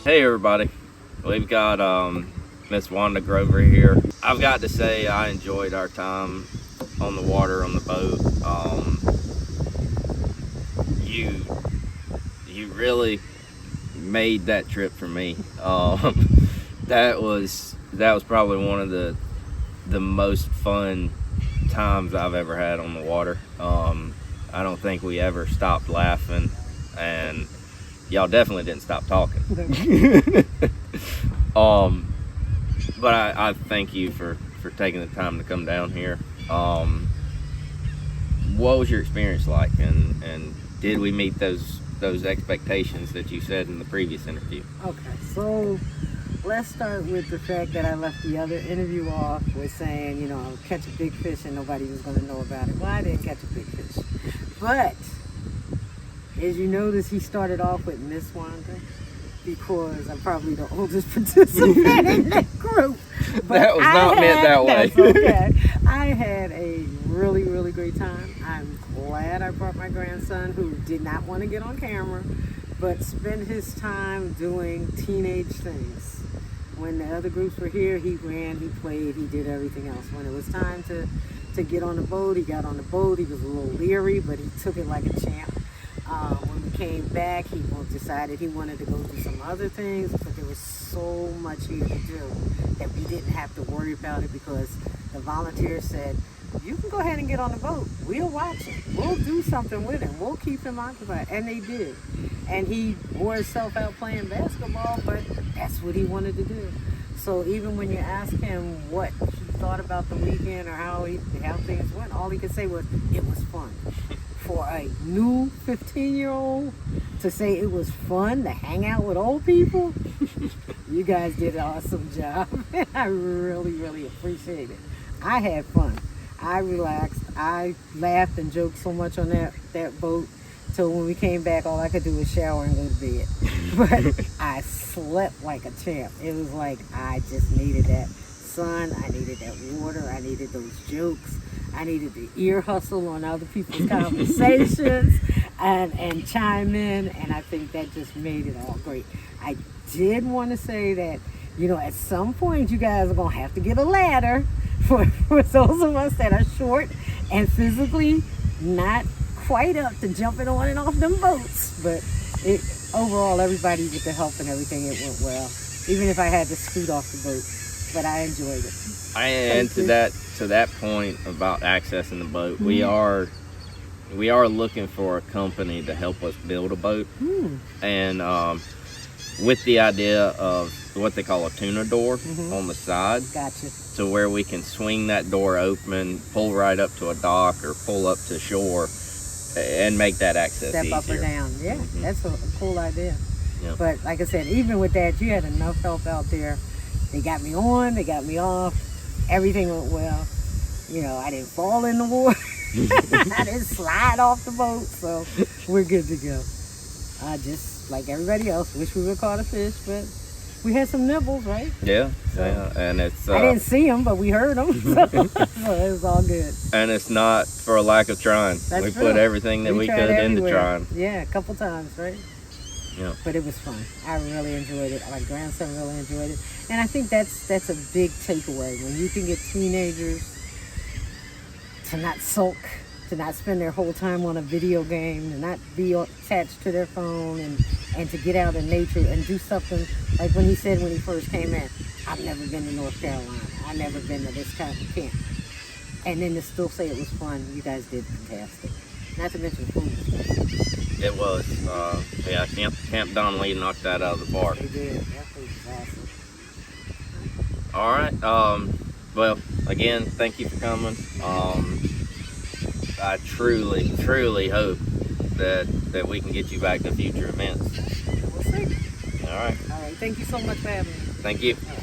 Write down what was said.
Hey everybody, we've got Miss Wanda Grover here. I've got to say I enjoyed our time on the water on the boat. You really made that trip for me. That was probably one of the most fun times I've ever had on the water. I don't think we ever stopped laughing, and y'all definitely didn't stop talking. But I thank you for taking the time to come down here. What was your experience like, and did we meet those expectations that you said in the previous interview? Okay, so let's start with the fact that I left the other interview off with saying, you know, I'll catch a big fish and nobody was going to know about it. Well, I didn't catch a big fish. But, as you notice, he started off with Miss Wanda because I'm probably the oldest participant in that group. But that was not meant that way. That's okay. I had a really, really great time. I'm glad I brought my grandson, who did not want to get on camera, but spent his time doing teenage things. When the other groups were here, he ran, he played, he did everything else. When it was time to get on the boat, he got on the boat. He was a little leery, but he took it like a champ. When we came back, he decided he wanted to go do some other things, but there was so much here to do that we didn't have to worry about it because the volunteers said, you can go ahead and get on the boat. We'll watch him. We'll do something with him. We'll keep him occupied. And they did. And he wore himself out playing basketball, but that's what he wanted to do. So even when you ask him what he thought about the weekend or how things went, all he could say was, it was fun. For a new 15-year-old to say it was fun to hang out with old people, you guys did an awesome job. I really, really appreciate it. I had fun. I relaxed. I laughed and joked so much on that boat. So when we came back, all I could do was shower and go to bed. But I slept like a champ. It was like I just needed that sun. I needed that water. I needed those jokes. I needed the ear hustle on other people's conversations and chime in. And I think that just made it all great. I did want to say that, you know, at some point you guys are going to have to get a ladder for those of us that are short and physically not quite up to jumping on and off them boats. But overall, everybody with the help and everything, it went well. Even if I had to scoot off the boat. But I enjoyed it. And to that point about accessing the boat, we are looking for a company to help us build a boat, and with the idea of what they call a tuna door on the side. Gotcha. To where we can swing that door open, pull right up to a dock or pull up to shore, and make that access Step easier. up or down. Yeah, that's a cool idea. Yep. But like I said, even with that, you had enough help out there. They got me on, they got me off. Everything went well. You know, I didn't fall in the water. I didn't slide off the boat, so we're good to go. I just, like everybody else, wish we would have caught a fish, but we had some nibbles, right? Yeah, and it's... I didn't see them, but we heard them, so it was all good. And it's not for a lack of trying. That's we true. put everything that we tried could into everywhere. trying. Yeah, a couple times, right? Yeah. But it was fun. I really enjoyed it. My grandson really enjoyed it. And I think that's a big takeaway. When you can get teenagers to not sulk, to not spend their whole time on a video game, to not be attached to their phone, and to get out in nature and do something like when he said when he first came in, I've never been to North Carolina. I've never been to this kind of camp. And then to still say it was fun, you guys did fantastic. Not to mention food. It was. Yeah, Camp Donnelly knocked that out of the park. They did. That food was awesome. All right. Well, again, thank you for coming. I truly, truly hope that we can get you back to future events. We'll see. All right. All right. Thank you so much for having me. Thank you. All right.